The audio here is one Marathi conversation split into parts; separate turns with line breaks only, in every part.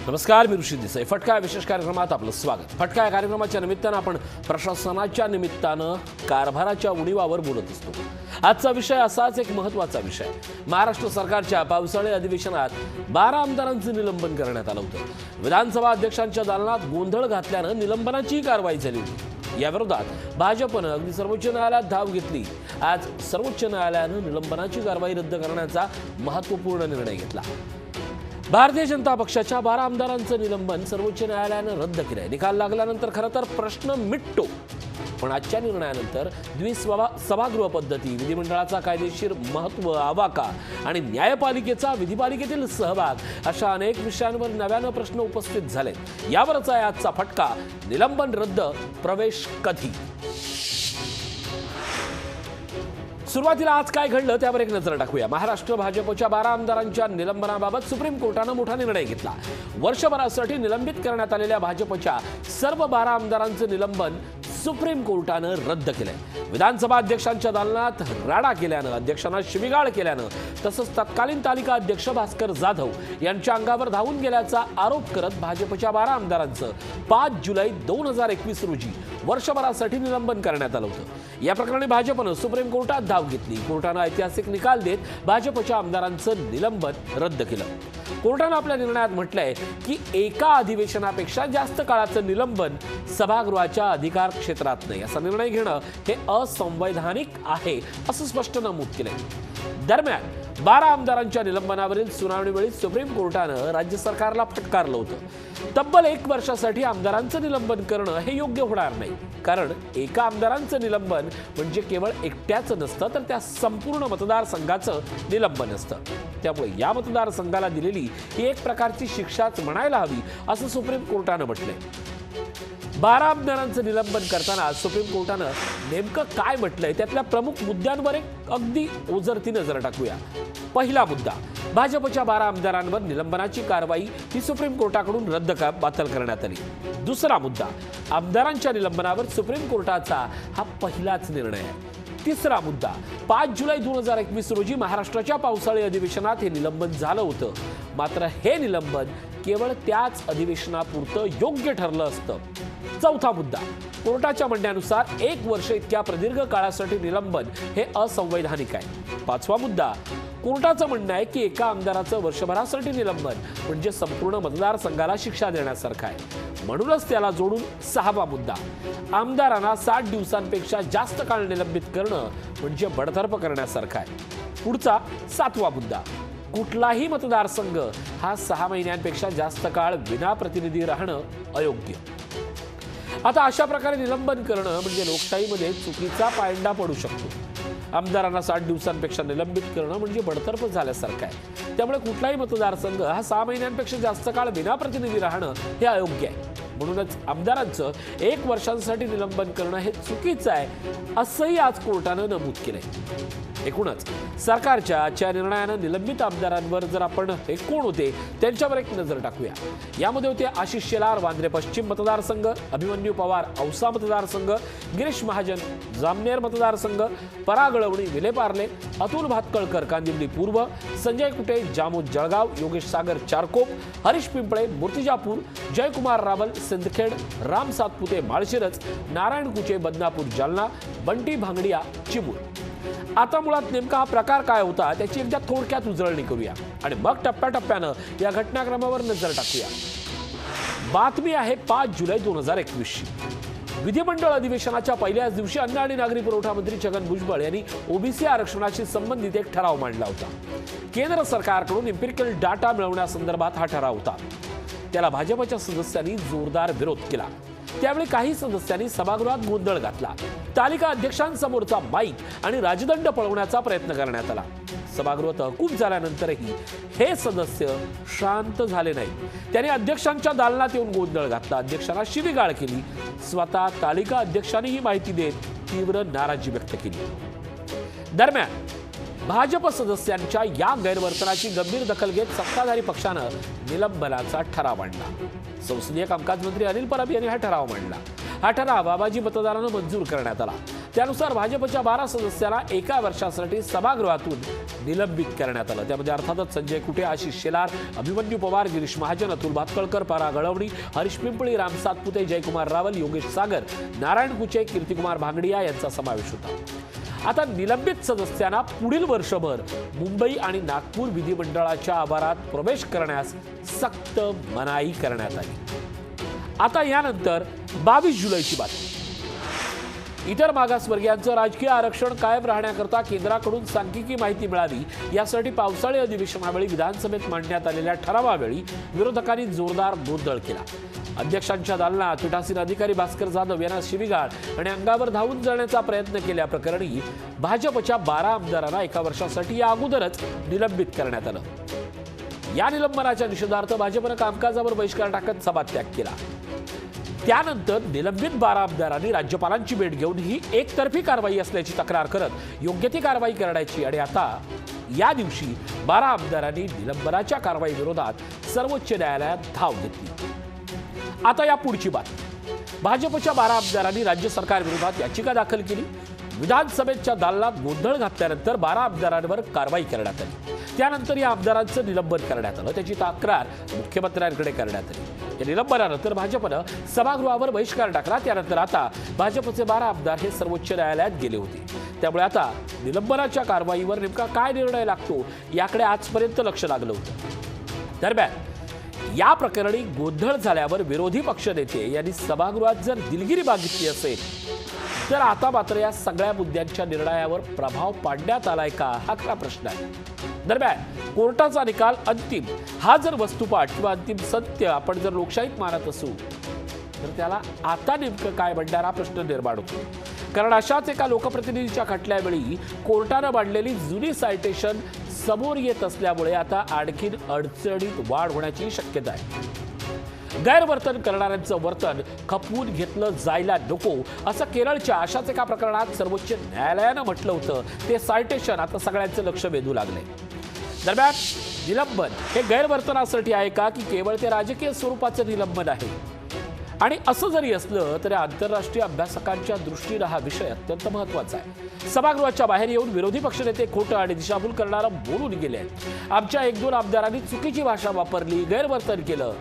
नमस्कार, मी ऋषी देसाई. फटका या विशेष कार्यक्रमात आपलं स्वागत. फटका या कार्यक्रमाच्या निमित्तानं आपण प्रशासनाच्या निमित्तानं कारभाराच्या उणीवावर बोलत असतो. आजचा विषय असाच एक महत्त्वाचा विषय. महाराष्ट्र सरकारच्या पावसाळी अधिवेशनात 12 आमदारांचं निलंबन करण्यात आलं होतं. विधानसभा अध्यक्षांच्या दालनात गोंधळ घातल्यानं निलंबनाची कारवाई झाली होती. याविरोधात भाजपनं अगदी सर्वोच्च न्यायालयात धाव घेतली. आज सर्वोच्च न्यायालयानं निलंबनाची कारवाई रद्द करण्याचा महत्त्वपूर्ण निर्णय घेतला. भारतीय जनता पक्षाच्या 12 आमदारांचं निलंबन सर्वोच्च न्यायालयानं रद्द केलंय. निकाल लागल्यानंतर खरं तर प्रश्न मिटतो, पण आजच्या निर्णयानंतर सभागृह पद्धती, विधिमंडळाचा कायदेशीर महत्त्व, आवाका आणि न्यायपालिकेचा विधिपालिकेतील सहभाग अशा अनेक विषयांवर नव्यानं प्रश्न उपस्थित झाले. यावरच आहे आजचा फटका. निलंबन रद्द, प्रवेश कधी? सुरुवातीला आज काय घडलं त्यावर एक नजर टाकूया. महाराष्ट्र भाजपच्या 12 आमदारांच्या निलंबनाबाबत सुप्रीम कोर्टानं मोठा निर्णय घेतला. वर्षभरासाठी निलंबित करण्यात आलेल्या भाजपच्या सर्व 12 आमदारांचं निलंबन सुप्रीम कोर्टानं रद्द केलंय. विधानसभा अध्यक्षांच्या दालनात राडा केल्यानं, अध्यक्षांना शिवीगाळ केल्यानं, तसंच तत्कालीन तालिका अध्यक्ष भास्कर जाधव यांच्या अंगावर धावून गेल्याचा आरोप करत भाजपच्या 12 आमदारांचं 5 जुलै 2021 रोजी वर्षभरासाठी निलंबन करण्यात आलं होतं. या प्रकरणी भाजपनं सुप्रीम कोर्टात धाव घेतली. कोर्टानं ऐतिहासिक निकाल देत भाजपच्या आमदारांचं निलंबन रद्द केलं. कोर्टानं आपल्या निर्णयात म्हटलंय की एका अधिवेशनापेक्षा जास्त काळाचं निलंबन सभागृहाच्या अधिकार क्षेत्रात नाही, असा निर्णय घेणं हे असंवैधानिक आहे, असं स्पष्ट नमूद केलंय. दरम्यान 12 आमदारांच्या निलंबनावरील सुनावणीवेळी सुप्रीम कोर्टानं राज्य सरकारला फटकारलं होतं. तब्बल 1 वर्षासाठी आमदारांचं निलंबन करणं हे योग्य होणार नाही, कारण एका आमदारांचं निलंबन म्हणजे केवळ एकट्याचं नसतं, तर त्या संपूर्ण मतदारसंघाचं निलंबन असतं. त्यामुळे या मतदारसंघाला दिलेली ही एक प्रकारची शिक्षाच म्हणायला हवी, असं सुप्रीम कोर्टानं म्हटलंय. 12 आमदारांचं निलंबन करताना सुप्रीम कोर्टानं नेमकं काय म्हटलंय त्यातल्या प्रमुख मुद्द्यांवर एक अगदी ओझरती नजर टाकूया. पहिला मुद्दा, भाजपच्या 12 आमदारांवर निलंबनाची कारवाई ही सुप्रीम कोर्टाकडून बातल करण्यात आली. दुसरा मुद्दा, आमदारांच्या निलंबनावर सुप्रीम कोर्टाचा हा पहिलाच निर्णय आहे. तिसरा मुद्दा, 5 जुलै 2021 रोजी महाराष्ट्राच्या पावसाळी अधिवेशनात हे निलंबन झालं होतं, मात्र हे निलंबन केवळ त्याच अधिवेशनापुरतं योग्य ठरलं असतं. चौथा मुद्दा, कोर्टाच्या म्हणण्यानुसार 1 वर्ष इतक्या प्रदीर्घ काळासाठी निलंबन हे असंवैधानिक आहे. पाचवा मुद्दा, कोर्टाचं म्हणणं आहे की एका आमदाराचं वर्षभरासाठी निलंबन म्हणजे संपूर्ण मतदारसंघाला शिक्षा देण्यासारखं आहे. म्हणूनच त्याला जोडून 6वा मुद्दा, आमदारांना 60 दिवसांपेक्षा जास्त काळ निलंबित करणं म्हणजे बडतर्फ करण्यासारखं आहे. पुढचा 7वा मुद्दा, कुठलाही मतदारसंघ हा 6 महिन्यांपेक्षा जास्त काळ विनाप्रतिनिधी राहणं अयोग्य. आता अशा प्रकारे निलंबन करणं म्हणजे लोकशाहीमध्ये चुकीचा पायंडा पडू शकतो. आमदारांना 60 दिवसांपेक्षा निलंबित करणं म्हणजे बडतर्फ झाल्यासारखं आहे. त्यामुळे कुठलाही मतदारसंघ हा 6 महिन्यांपेक्षा जास्त काळ विनाप्रतिनिधी राहणं हे अयोग्य आहे. म्हणूनच आमदारांचं 1 वर्षांसाठी निलंबन करणं हे चुकीचं आहे, असंही आज कोर्टानं नमूद केलंय. एकूणच सरकारच्या आजच्या निर्णयानं निलंबित आमदारांवर जर आपण हे कोण होते त्यांच्यावर एक नजर टाकूया. यामध्ये होते आशिष शेलार वांद्रे पश्चिम मतदारसंघ, अभिमन्यू पवार औसा मतदारसंघ, गिरीश महाजन जामनेर मतदारसंघ, पराग अळवणी विलेपार्ले, अतुल भातकळकर कांदिवली पूर्व, संजय कुटे जामोद जळगाव, योगेश सागर चारकोप, हरीश पिंपळे मूर्तिजापूर, जयकुमार रावल सिंदखेड, राम सातपुते माळशिरस, नारायण कुचे बदनापूर जालना, बंटी भांगडिया चिमूर. आता मुळात नेमका हा प्रकार काय होता त्याची एकदा थोडक्यात उजळणी करूया आणि मग टप्प्याटप्प्यानं या घटनाक्रमावर नजर टाकूया. बातमी आहे 5 जुलै 2021 ची. विधिमंडळ अधिवेशनाच्या पहिल्याच दिवशी अन्न आणि नागरी पुरवठा मंत्री छगन भुजबळ यांनी ओबीसी आरक्षणाशी संबंधित एक ठराव मांडला होता. केंद्र सरकारकडून एम्पिरिकल डाटा मिळवण्यासंदर्भात हा ठराव होता. त्याला भाजपच्या सदस्यांनी जोरदार विरोध केला. त्यावेळी काही सदस्यांनी सभागृहात गोंधळ घातला. तालिका अध्यक्षांसमोरचा माईक आणि राजदंड पळवण्याचा प्रयत्न करण्यात आला. सभागृह तहकूब झाल्यानंतरही हे सदस्य शांत झाले नाही. त्यांनी अध्यक्षांच्या दालनात येऊन गोंधळ घातला, अध्यक्षांना शिवीगाळ केली. स्वतः तालिका अध्यक्षांनी ही माहिती देत तीव्र नाराजी व्यक्त केली. दरम्यान भाजप सदस्यांच्या या गैरवर्तनाची गंभीर दखल घेत सत्ताधारी पक्षानं निलंबनाचा ठराव मांडला. संसदीय कामकाज मंत्री अनिल परब यांनी हा ठराव मांडला. हा ठराव आवाजी मतदारानं मंजूर करण्यात आला. त्यानुसार भाजपच्या 12 सदस्यांना 1 वर्षासाठी सभागृहातून निलंबित करण्यात आलं। त्यामध्ये अर्थातच संजय कुटे, आशिष शेलार, अभिमन्यू पवार, गिरीश महाजन, अतुल भातखळकर, पारा गळवणी, हरीश पिंपळी, राम सातपुते, जयकुमार रावल, योगेश सागर, नारायण कुचे, कीर्तिकुमार भांगडिया यांचा समावेश होता। आता निलंबित सदस्यांना पुढील वर्षभर मुंबई आणि नागपूर विधिमंडळाच्या आवारात प्रवेश करण्यास सक्त मनाई करण्यात आली। आता यानंतर 22 जुलैची बातमी। इतर मागासवर्गीयांचं राजकीय आरक्षण कायम राहण्याकरता केंद्राकडून सांख्यिकी माहिती मिळावी यासाठी पावसाळी अधिवेशनावेळी विधानसभेत मांडण्यात आलेल्या ठरावावेळी विरोधकांनी जोरदार गोंधळ केला। अध्यक्षांच्या दालनात पीठासीन अधिकारी भास्कर जाधव यांना शिवीगाळ आणि अंगावर धावून जाण्याचा प्रयत्न केल्याप्रकरणी भाजपच्या 12 आमदारांना 1 वर्षासाठी या अगोदरच निलंबित करण्यात आलं। या निलंबनाच्या निषेधार्थ भाजपनं कामकाजावर बहिष्कार टाकत सभात्याग केला। त्यानंतर निलंबित 12 आमदारांनी राज्यपालांची भेट घेऊन ही एकतर्फी कारवाई असल्याची तक्रार करत योग्य ती कारवाई करण्याची आणि आता या दिवशी 12 आमदारांनी निलंबनाच्या कारवाई विरोधात सर्वोच्च न्यायालयात धाव घेतली। आता या पुढची बातमी। भाजपच्या 12 आमदारांनी राज्य सरकार विरोधात याचिका दाखल केली। विधानसभेच्या दालनात गोंधळ घातल्यानंतर 12 आमदारांवर कारवाई करण्यात आली। त्यानंतर या आमदारांचं निलंबन करण्यात आलं। त्याची तक्रार मुख्यमंत्र्यांकडे करण्यात आली। या निलंबनानंतर भाजपनं सभागृहावर बहिष्कार टाकला। त्यानंतर आता भाजपचे 12 आमदार हे सर्वोच्च न्यायालयात गेले होते। त्यामुळे आता निलंबनाच्या कारवाईवर नेमका काय निर्णय लागतो याकडे आजपर्यंत लक्ष लागलं होतं। दरम्यान या प्रकरणी गोंधळ झाल्यावर विरोधी पक्षनेते यांनी सभागृहात जर दिलगिरी मागितली असेल तर आता मात्र या सगळ्या मुद्द्यांच्या निर्णयावर प्रभाव पाडण्यात आलाय का हा खरा प्रश्न आहे। दरम्यान कोर्टाचा निकाल अंतिम हा जर वस्तुपाठ किंवा अंतिम सत्य आपण जर लोकशाहीत मानत असू तर त्याला आता नेमकं काय म्हणणार हा प्रश्न निर्माण होतो। कारण अशाच एका लोकप्रतिनिधीच्या खटल्यावेळी कोर्टानं मांडलेली जुनी सायटेशन समोर येत असल्यामुळे आता आणखीन अडचणीत वाढ होण्याची शक्यता आहे। गैरवर्तन करणाऱ्यांचं वर्तन खपवून घेतलं जायला नको असं केरळच्या अशाच एका प्रकरणात सर्वोच्च न्यायालयानं म्हटलं होतं। ते सायटेशन आता सगळ्यांचं लक्ष वेधू लागलंय। दरम्यान निलंबन हे गैरवर्तनासाठी आहे का की केवळ ते राजकीय स्वरूपाचं निलंबन आहे? आणि असं जरी असलं तरी आंतरराष्ट्रीय अभ्यासकांच्या दृष्टीनं हा विषय अत्यंत महत्त्वाचा आहे। सभागृहाच्या बाहेर येऊन विरोधी पक्षनेते खोटं आणि दिशाभूल करणारं बोलून गेले आहेत। आमच्या 1-2 आमदारांनी चुकीची भाषा वापरली, गैरवर्तन केलं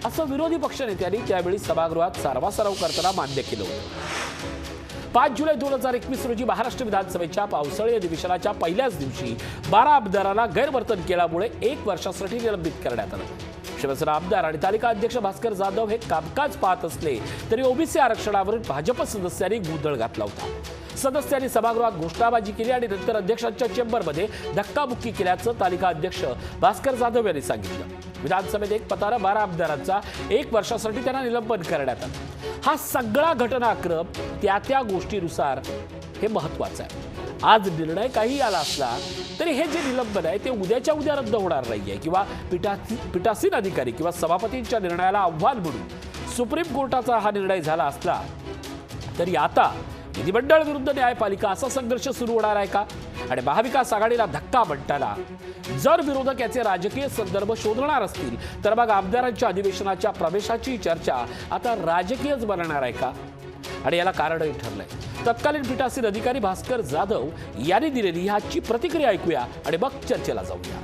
असं विरोधी पक्षनेत्यांनी त्यावेळी सभागृहात सारवासारव करताना मान्य केलं होतं। 5 जुलै 2021 रोजी महाराष्ट्र विधानसभेच्या पावसाळी अधिवेशनाच्या पहिल्याच दिवशी 12 आमदारांना गैरवर्तन केल्यामुळे 1 वर्षासाठी निलंबित करण्यात आलं। शिवसेना आमदार आणि तालिका अध्यक्ष भास्कर जाधव हे कामकाज पाहत असले तरी ओबीसी आरक्षणावरून भाजप सदस्यांनी गोंधळ घातला होता। सदस्यांनी सभागृहात घोषणाबाजी केली आणि नंतर अध्यक्षांच्या चेंबरमध्ये धक्काबुक्की केल्याचं तालिका अध्यक्ष भास्कर जाधव यांनी सांगितलं। विधानसभेत एक पतानं 12 आमदारांचा 1 वर्षासाठी त्यांना निलंबन करण्यात आलं। हा सगळा घटनाक्रम त्या गोष्टीनुसार हे महत्त्वाचं आहे। आज निर्णय काही आला असला तरी हे जे निलंबन आहे ते उद्याच्या उद्या रद्द होणार नाहीये किंवा पीठासीन अधिकारी किंवा सभापतींच्या निर्णयाला आव्हान म्हणून सुप्रीम कोर्टाचा हा निर्णय झाला असला तरी आता विधिमंडळ विरुद्ध न्यायपालिका असा संघर्ष सुरू होणार आहे का? आणि महाविकास आघाडीला धक्का म्हणताना जर विरोधक याचे राजकीय संदर्भ शोधणार असतील तर मग आमदारांच्या अधिवेशनाच्या प्रवेशाची चर्चा आता राजकीयच बनणार आहे का? आणि याला कारणही ठरलंय। तत्कालीन पीठासीन अधिकारी भास्कर जाधव यांनी दिलेली ह्याची प्रतिक्रिया ऐकूया आणि मग चर्चेला जाऊया।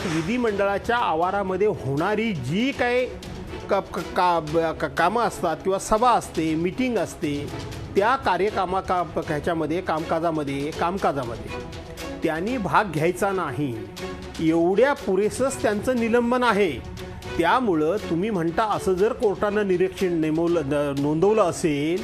विधिमंडळाच्या आवारामध्ये होणारी जी काही कामं असतात किंवा सभा असते, मीटिंग असते, त्या ह्याच्यामध्ये कामकाजामध्ये त्यांनी भाग घ्यायचा नाही एवढ्या पुरेसंच त्यांचं निलंबन आहे। त्यामुळं तुम्ही म्हणता असं जर कोर्टानं निरीक्षण नोंदवलं असेल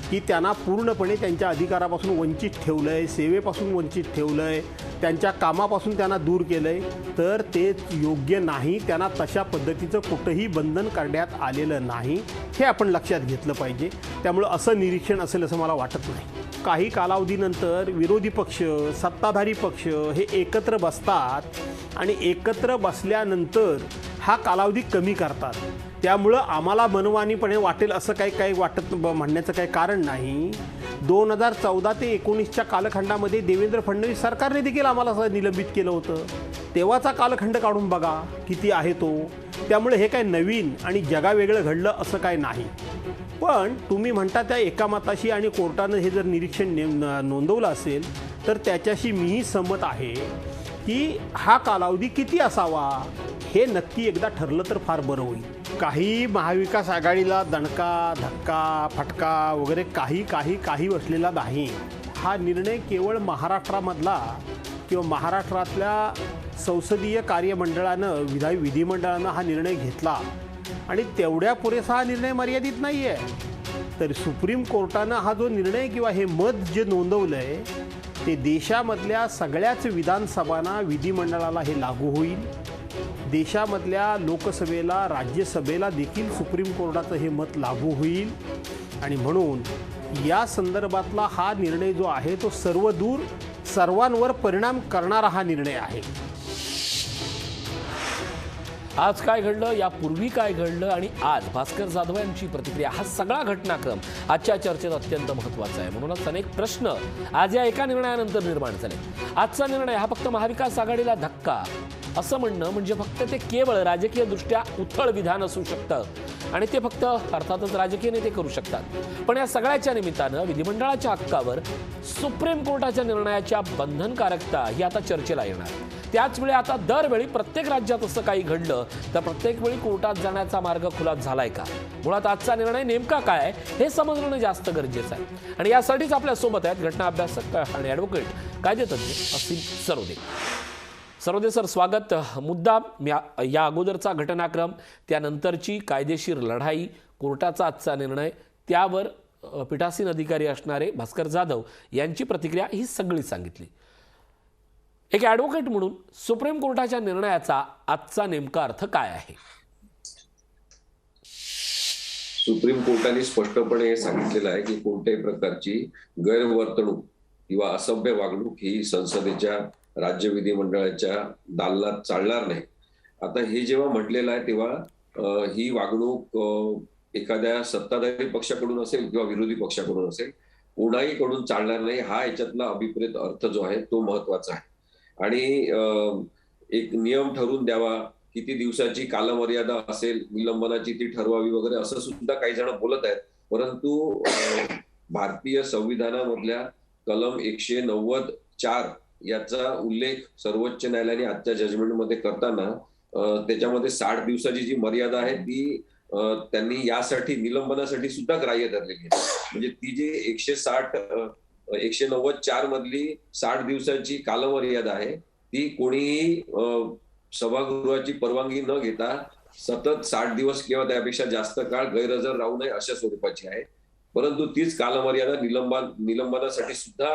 की त्यांना पूर्णपणे त्यांच्या अधिकारापासून वंचित ठेवलंय, सेवेपासून वंचित ठेवलंय, त्यांच्या कामापासून त्यांना दूर केलंय तर ते योग्य नाही। त्यांना तशा पद्धतीचं कुठंही बंधन करण्यात आलेलं नाही हे आपण लक्षात घेतलं पाहिजे। त्यामुळं असं निरीक्षण असेल असं मला वाटत नाही। काही कालावधीनंतर विरोधी पक्ष, सत्ताधारी पक्ष हे एकत्र बसतात आणि एकत्र बसल्यानंतर हा कालावधी कमी करतात। त्यामुळं आम्हाला मनमानीपणे वाटेल असं काही म्हणण्याचं काही कारण नाही। 2014 ते 19च्या कालखंडामध्ये देवेंद्र फडणवीस सरकारने देखील आम्हाला निलंबित केलं होतं। तेव्हाचा कालखंड काढून बघा किती आहे तो। त्यामुळे हे काय नवीन आणि जगावेगळं घडलं असं काय नाही। पण तुम्ही म्हणता त्या एकामताशी आणि कोर्टानं हे जर निरीक्षण नोंदवलं असेल तर त्याच्याशी मीही सहमत आहे की हा कालावधी किती असावा हे नक्की एकदा ठरलं तर फार बरं होईल. काही महाविकास आघाडीला दणका धक्का फटका वगैरे काही बसलेला नाही. हा निर्णय केवळ महाराष्ट्रामधला किंवा महाराष्ट्रातल्या संसदीय कार्यमंडळानं विधिमंडळानं हा निर्णय घेतला आणि तेवढ्या पुरेसा हा निर्णय मर्यादित नाही आहे. तर सुप्रीम कोर्टानं हा जो निर्णय किंवा हे मत जे नोंदवलं आहे ते देशामधल्या सगळ्याच विधानसभांना विधिमंडळाला हे लागू होईल. देशामधल्या लोकसभेला राज्यसभेला देखील सुप्रीम कोर्टाचं हे मत लागू होईल आणि म्हणून या संदर्भातला हा निर्णय जो आहे तो सर्वदूर सर्वांवर परिणाम करणारा हा निर्णय आहे.
आज काय घडलं, यापूर्वी काय घडलं आणि आज भास्कर जाधव यांची प्रतिक्रिया, हा सगळा घटनाक्रम आजच्या चर्चेत अत्यंत महत्त्वाचा आहे. म्हणूनच अनेक प्रश्न आज या एका निर्णयानंतर निर्माण झाले. आजचा निर्णय हा फक्त महाविकास आघाडीला धक्का असं म्हणणं म्हणजे फक्त ते केवळ राजकीयदृष्ट्या उथळ विधान असू शकतं आणि ते फक्त अर्थातच राजकीय नेते करू शकतात. पण या सगळ्याच्या निमित्तानं विधिमंडळाच्या हक्कावर सुप्रीम कोर्टाच्या निर्णयाच्या बंधनकारकता ही आता चर्चेला येणार. त्याच वेळी आता दरवेळी प्रत्येक राज्यात असं काही घडलं तर प्रत्येक वेळी कोर्टात जाण्याचा मार्ग खुला झालाय का? मुळात आजचा निर्णय नेमका काय हे समजणं जास्त गरजेचं आहे. आणि यासाठीच आपल्या सोबत आहेत घटना अभ्यासक आणि ॲडव्होकेट कायदेतज्ञ असीम सरोदे. सरोदे सर, स्वागत. मुद्दा या अगोदरचा घटनाक्रम, त्यानंतरची कायदेशीर लढाई, कोर्टाचा आजचा निर्णय, त्यावर पीठासीन अधिकारी असणारे भास्कर जाधव यांची प्रतिक्रिया, ही सगळी सांगितली. एक ॲडव्होकेट म्हणून सुप्रीम कोर्टाच्या निर्णयाचा आजचा नेमका अर्थ काय आहे?
सुप्रीम कोर्टाने स्पष्टपणे हे सांगितलेलं आहे की कोणत्याही प्रकारची गैरवर्तणूक किंवा असभ्य वागणूक ही संसदेच्या राज्य विधिमंडळाच्या दालनात चालणार नाही. आता हे जेव्हा म्हटलेलं आहे तेव्हा ही वागणूक एखाद्या सत्ताधारी पक्षाकडून असेल किंवा विरोधी पक्षाकडून असेल, कोणाही कडून चालणार नाही. हा याच्यातला अभिप्रेत अर्थ जो आहे तो महत्वाचा आहे. आणि एक नियम ठरवून द्यावा, किती दिवसाची कालमर्यादा असेल निलंबनाची ती ठरवावी वगैरे असं सुद्धा काही जण बोलत आहेत. परंतु भारतीय संविधानामधल्या कलम 190(4) याचा उल्लेख सर्वोच्च न्यायालयाने आजच्या जजमेंटमध्ये करताना त्याच्यामध्ये 60 दिवसाची जी मर्यादा आहे ती त्यांनी यासाठी निलंबनासाठी सुद्धा ग्राह्य धरलेली आहे. म्हणजे ती जी 190(4) मधली 60 दिवसाची कालमर्यादा आहे ती कोणीही सभागृहाची परवानगी न घेता सतत 60 दिवस किंवा त्यापेक्षा जास्त काळ गैरहजर राहू नये अशा स्वरूपाची आहे. परंतु तीच कालमर्यादा निलंबनासाठी सुद्धा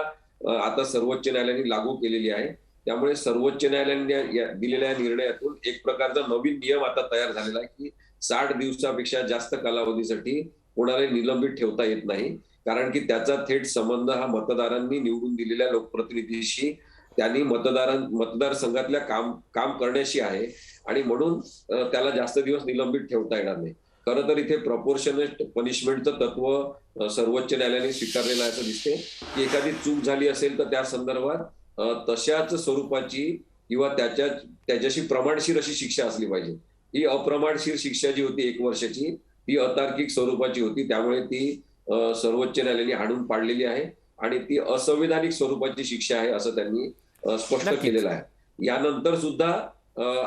आता सर्वोच्च न्यायालयाने लागू केलेली आहे. त्यामुळे सर्वोच्च न्यायालयाने दिलेल्या निर्णयातून एक प्रकारचा नवीन नियम आता तयार झालेला आहे की 60 दिवसापेक्षा जास्त कालावधीसाठी कोणालाही निलंबित ठेवता येत नाही. कारण की त्याचा थेट संबंध हा मतदारांनी निवडून दिलेल्या लोकप्रतिनिधीशी, त्यांनी मतदारसंघातल्या काम करण्याशी आहे आणि म्हणून त्याला जास्त दिवस निलंबित ठेवता येणार नाही. खरं तर इथे प्रपोर्शनेट पनिशमेंटचं तत्व सर्वोच्च न्यायालयाने स्वीकारलेलं आहे असं दिसते की एखादी चूक झाली असेल तर त्या संदर्भात तशाच स्वरूपाची किंवा त्याच्याशी प्रमाणशीर अशी शिक्षा असली पाहिजे. ही अप्रमाणशीर शिक्षा जी होती 1 वर्षाची ती अतार्किक स्वरूपाची होती. त्यामुळे ती सर्वोच्च न्यायालयाने हाणून पाडलेली आहे आणि ती असंवैधानिक स्वरूपाची शिक्षा आहे असं त्यांनी स्पष्ट केलेलं आहे. यानंतर सुद्धा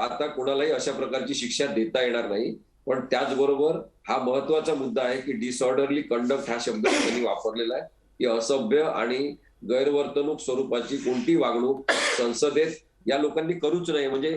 आता कोणालाही अशा प्रकारची शिक्षा देता येणार नाही. पण त्याचबरोबर हा महत्वाचा मुद्दा आहे की डिसऑर्डरली कंडक्ट हा शब्द त्यांनी वापरलेला आहे की असभ्य आणि गैरवर्तणूक स्वरूपाची कोणती वागणूक संसदेत या लोकांनी करूच नाही. म्हणजे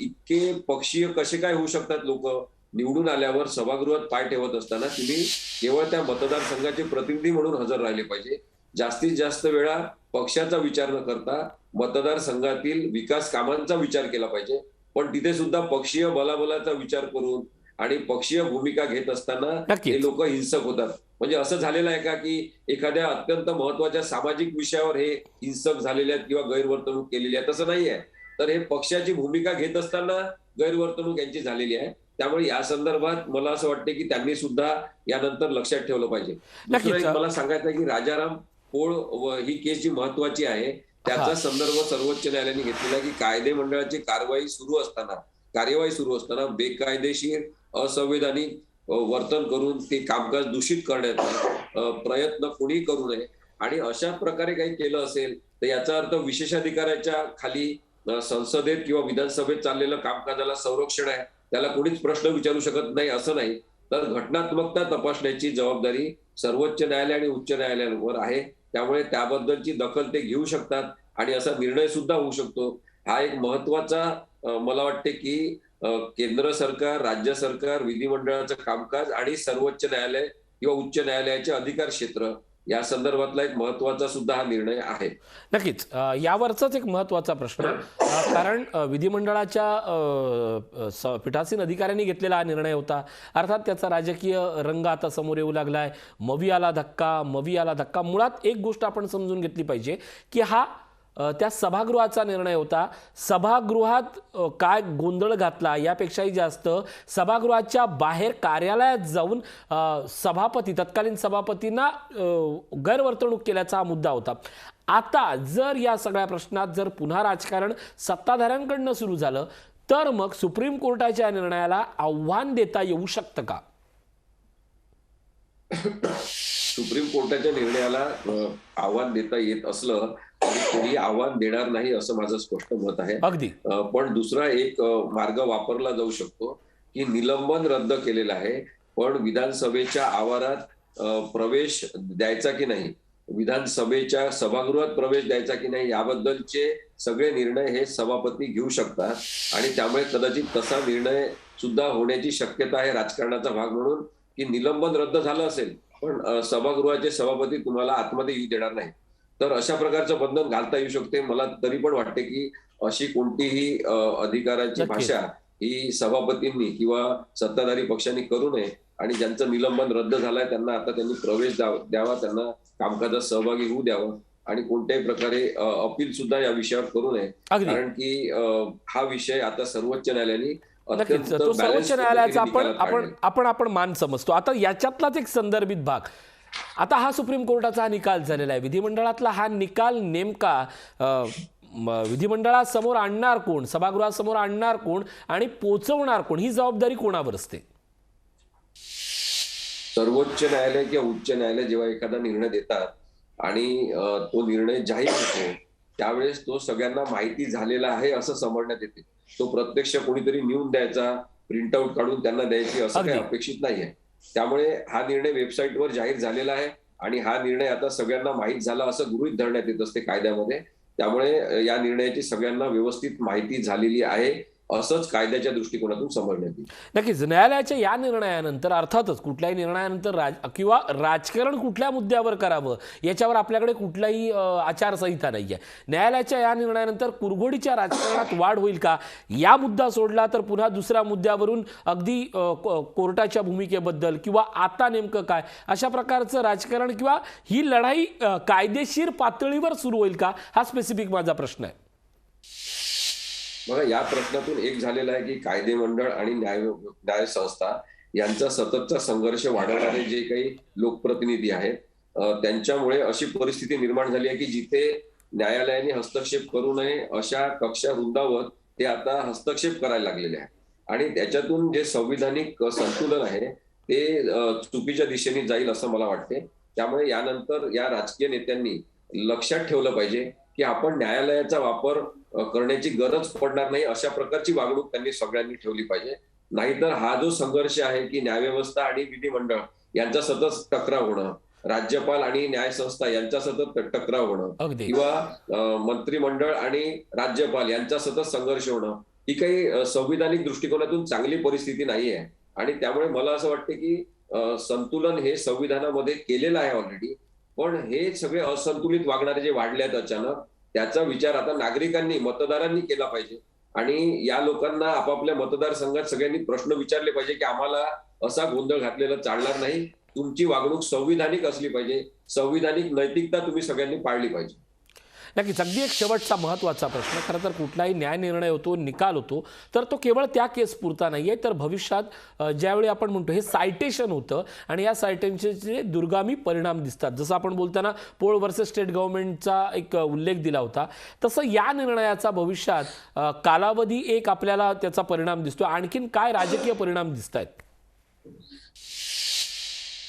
इतके पक्षीय कसे काय होऊ शकतात लोक? निवडून आल्यावर सभागृहात पाय ठेवत असताना तुम्ही केवळ त्या मतदारसंघाचे प्रतिनिधी म्हणून हजर राहिले पाहिजे. जास्तीत जास्त वेळा पक्षाचा विचार न करता मतदारसंघातील विकास कामांचा विचार केला पाहिजे. पण तिथे सुद्धा पक्षीय बलाबलाचा विचार करून आणि पक्षीय भूमिका घेत असताना हे लोक हिंसक होतात. म्हणजे असं झालेलं आहे का की एखाद्या अत्यंत महत्वाच्या सामाजिक विषयावर हे हिंसक झालेले आहेत किंवा गैरवर्तणूक केलेली आहे? तसं नाहीये. तर हे पक्षाची भूमिका घेत असताना गैरवर्तणूक यांची झालेली आहे. त्यामुळे या संदर्भात मला असं वाटतं की त्यांनी सुद्धा यानंतर लक्षात ठेवलं पाहिजे. मला सांगायचं आहे की राजाराम पोळ ही केस जी महत्वाची आहे त्याचा संदर्भ सर्वोच्च न्यायालयाने घेतलेला की कायदे मंडळाची कार्यवाही सुरू असताना बेकायदेशीर असंवैधानिक वर्तन करून ते कामकाज दूषित करण्याचा प्रयत्न कोणी करू नये आणि अशा प्रकारे काही केलं असेल तर याचा अर्थ विशेषाधिकाऱ्याच्या खाली संसदेत किंवा विधानसभेत चाललेलं कामकाजाला संरक्षण आहे, त्याला कोणीच प्रश्न विचारू शकत नाही असं नाही. तर घटनात्मकता तपासण्याची जबाबदारी सर्वोच्च न्यायालय आणि उच्च न्यायालयांवर आहे. त्यामुळे त्याबद्दलची दखल ते घेऊ शकतात आणि असा निर्णय सुद्धा होऊ शकतो. हा एक महत्वाचा मला वाटते की केंद्र सरकार, राज्य सरकार, विधिमंडळाचं कामकाज आणि सर्वोच्च न्यायालय किंवा उच्च न्यायालयाचे अधिकार क्षेत्र या संदर्भातला एक महत्वाचा सुद्धा हा निर्णय आहे.
नक्कीच यावरचाच एक महत्त्वाचा प्रश्न कारण विधिमंडळाच्या पीठासीन अधिकाऱ्यांनी घेतलेला हा निर्णय होता. अर्थात त्याचा राजकीय रंग आता समोर येऊ लागलाय. मवी आला धक्का. मुळात एक गोष्ट आपण समजून घेतली पाहिजे की हा त्या सभागृहाचा निर्णय होता. सभागृहात काय गोंधळ घातला यापेक्षाही जास्त सभागृहाच्या बाहेर कार्यालयात जाऊन तत्कालीन सभापतींना गैरवर्तणूक केल्याचा हा मुद्दा होता. आता जर या सगळ्या प्रश्नात जर पुन्हा राजकारण सत्ताधाऱ्यांकडनं सुरू झालं तर मग सुप्रीम कोर्टाच्या निर्णयाला आव्हान देता येऊ शकतं का?
सुप्रीम कोर्टाच्या निर्णयाला आव्हान देता येत असलं तरी कोणी आव्हान देणार नाही असं माझं स्पष्ट मत आहे.
अगदी.
पण दुसरा एक मार्ग वापरला जाऊ शकतो की निलंबन रद्द केलेलं आहे, पण विधानसभेच्या आवारात प्रवेश द्यायचा की नाही, विधानसभेच्या सभागृहात प्रवेश द्यायचा की नाही याबद्दलचे सगळे निर्णय हे सभापती घेऊ शकतात आणि त्यामुळे कदाचित तसा निर्णय सुद्धा होण्याची शक्यता आहे राजकारणाचा भाग म्हणून की निलंबन रद्द झालं असेल पण सभागृहाचे सभापती तुम्हाला आतमध्ये येऊ देणार नाही. तर अशा प्रकारचं बंधन घालता येऊ शकते. मला तरी पण वाटते की अशी कोणतीही अधिकाराची भाषा ही सभापतींनी किंवा सत्ताधारी पक्षांनी करू नये आणि ज्यांचं निलंबन रद्द झालंय त्यांना त्यांनी प्रवेश द्यावा, त्यांना कामकाजात सहभागी होऊ द्यावं आणि कोणत्याही प्रकारे अपील सुद्धा या विषयावर करू नये. कारण की हा विषय आता सर्वोच्च न्यायालयाने
नक्कीच तो सर्वोच्च न्यायालयाचा आपण मान समजतो. आता याच्यातलाच एक संदर्भित भाग, आता हा सुप्रीम कोर्टाचा हा निकाल झालेला आहे. विधिमंडळातला हा निकाल नेमका विधिमंडळासमोर आणणार कोण, सभागृहासमोर आणणार कोण आणि पोचवणार कोण, ही जबाबदारी कोणावर असते?
सर्वोच्च न्यायालय किंवा उच्च न्यायालय जेव्हा एखादा निर्णय देतात आणि तो निर्णय जाहीर होतो त्यावेळेस तो सगळ्यांना माहिती झालेला आहे असं समजण्यात येते. तो प्रत्यक्ष कोणीतरी नेऊन द्यायचा, प्रिंटआउट काढून त्यांना द्यायची असं काही अपेक्षित नाहीये. त्यामुळे हा निर्णय वेबसाईटवर जाहीर झालेला आहे आणि हा निर्णय आता सगळ्यांना माहीत झाला असं गृहीत धरण्यात येत असते कायद्यामध्ये. त्यामुळे या निर्णयाची सगळ्यांना व्यवस्थित माहिती झालेली आहे असंच कायद्याच्या दृष्टिकोनातून समजण्यात येईल.
नक्कीच न्यायालयाच्या या निर्णयानंतर अर्थातच कुठल्याही निर्णयानंतर किंवा राजकारण कुठल्या मुद्द्यावर करावं याच्यावर आपल्याकडे कुठलाही आचारसंहिता नाही आहे. न्यायालयाच्या या निर्णयानंतर कुरघोडीच्या राजकारणात वाढ होईल का? या मुद्दा सोडला तर पुन्हा दुसऱ्या मुद्द्यावरून अगदी कोर्टाच्या भूमिकेबद्दल किंवा आता नेमकं काय अशा प्रकारचं राजकारण किंवा ही लढाई कायदेशीर पातळीवर सुरू होईल का, हा स्पेसिफिक माझा प्रश्न आहे.
बघा, या प्रश्नातून एक झालेला आहे की कायदे मंडळ आणि न्याय संस्था यांचा सततचा संघर्ष वाढवणारे जे काही लोकप्रतिनिधी आहेत त्यांच्यामुळे अशी परिस्थिती निर्माण झाली आहे की जिथे न्यायालयाने हस्तक्षेप करू नये अशा कक्षा रुंदावत ते आता हस्तक्षेप करायला लागलेले आहे आणि त्याच्यातून जे संविधानिक संतुलन आहे ते चुकीच्या दिशेने जाईल असं मला वाटते. त्यामुळे यानंतर या राजकीय नेत्यांनी लक्षात ठेवलं पाहिजे की आपण न्यायालयाचा वापर करण्याची गरज पडणार नाही अशा प्रकारची वागणूक त्यांनी सगळ्यांनी ठेवली पाहिजे. नाहीतर हा जो संघर्ष आहे की न्यायव्यवस्था आणि विधिमंडळ यांचा सतत टकराव होणं, राज्यपाल आणि न्यायसंस्था यांचा सतत टकराव होणं किंवा मंत्रिमंडळ आणि राज्यपाल यांचा सतत संघर्ष होणं ही काही संविधानिक दृष्टिकोनातून चांगली परिस्थिती नाहीये. आणि त्यामुळे मला असं वाटतं की संतुलन हे संविधानामध्ये केलेलं आहे ऑलरेडी, पण हे सगळे असंतुलित वागणारे जे वाढले आहेत अचानक त्याचा विचार आता नागरिकांनी, मतदारांनी केला पाहिजे आणि या लोकांना आपापल्या मतदारसंघात सगळ्यांनी प्रश्न विचारले पाहिजे की आम्हाला असा गोंधळ घातलेला चालणार नाही, तुमची वागणूक संविधानिक असली पाहिजे, संविधानिक नैतिकता तुम्ही सगळ्यांनी पाळली पाहिजे.
नक्कीच अगदी एक शेवटचा महत्त्वाचा प्रश्न, खरं तर कुठलाही न्याय निर्णय होतो, निकाल होतो तर तो केवळ त्या केस पुरता नाही आहे तर भविष्यात ज्यावेळी आपण म्हणतो हे सायटेशन होतं आणि या सायटेशनचे दुर्गामी परिणाम दिसतात. जसं आपण बोलताना पोळ वर्सेस स्टेट गव्हर्नमेंटचा एक उल्लेख दिला होता तसं या निर्णयाचा भविष्यात कालावधी एक आपल्याला त्याचा परिणाम दिसतो. आणखीन काय राजकीय परिणाम दिसत आहेत?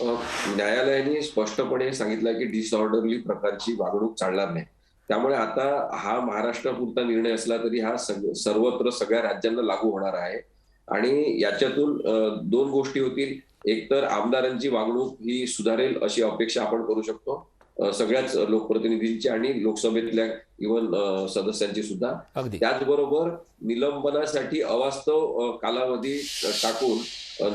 न्यायालयाने स्पष्टपणे सांगितलं की डिसऑर्डरली प्रकारची वागणूक चालणार नाही. त्यामुळे आता हा महाराष्ट्रापुरता निर्णय असला तरी हा सर्वत्र सगळ्या राज्यांना लागू होणार आहे. आणि याच्यातून दोन गोष्टी होतील. एक तर आमदारांची वागणूक ही सुधारेल अशी अपेक्षा आपण करू शकतो, सगळ्याच लोकप्रतिनिधींची आणि लोकसभेतल्या इव्हन सदस्यांची सुद्धा.
अगदी.
त्याचबरोबर निलंबनासाठी अवास्तव कालावधी टाकून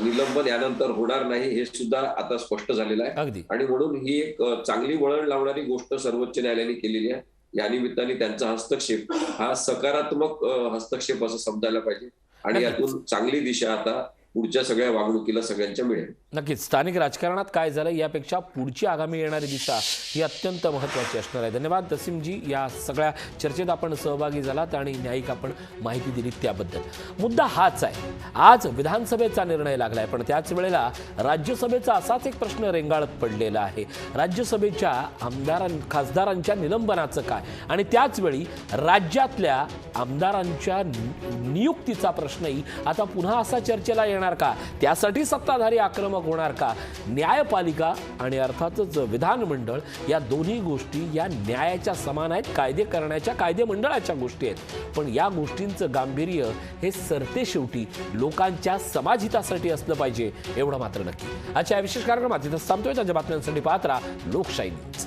निलंबन यानंतर होणार नाही हे सुद्धा आता स्पष्ट झालेलं आहे.
अगदी.
आणि म्हणून ही एक चांगली वळण लावणारी गोष्ट सर्वोच्च न्यायालयाने केलेली आहे. या निमित्ताने त्यांचा हस्तक्षेप हा सकारात्मक हस्तक्षेप असं समजायला पाहिजे आणि यातून चांगली दिशा आता पुढच्या सगळ्या वागणुकीला सगळ्यांच्या मिळेल.
नक्कीच स्थानिक राजकारणात काय झालं यापेक्षा पुढची आगामी येणारी दिशा ही अत्यंत महत्त्वाची असणार आहे. धन्यवाद तसीमजी, या सगळ्या चर्चेत आपण सहभागी झालात आणि न्यायिक आपण माहिती दिली त्याबद्दल. मुद्दा हाच आहे, आज विधानसभेचा निर्णय लागलाय पण त्याच वेळेला राज्यसभेचा असाच एक प्रश्न रेंगाळत पडलेला आहे. राज्यसभेच्या खासदारांच्या निलंबनाचं काय आणि त्याचवेळी राज्यातल्या आमदारांच्या नियुक्तीचा प्रश्नही आता पुन्हा असा चर्चेला येणार का? त्यासाठी सत्ताधारी आक्रमक होणार का? न्यायपालिका आणि अर्थातच विधानमंडळ या दोन्ही गोष्टी या न्यायाच्या समान आहेत, कायदे करण्याच्या कायदेमंडळाच्या गोष्टी आहेत. पण या गोष्टींचं गांभीर्य हे सरते शेवटी लोकांच्या समाजहितासाठी असलं पाहिजे एवढं मात्र नक्की. आजच्या या विशेष कार्यक्रमात इथं थांबतोय. त्यांच्या बातम्यांसाठी पाहत राहा लोकशाही न्यूज.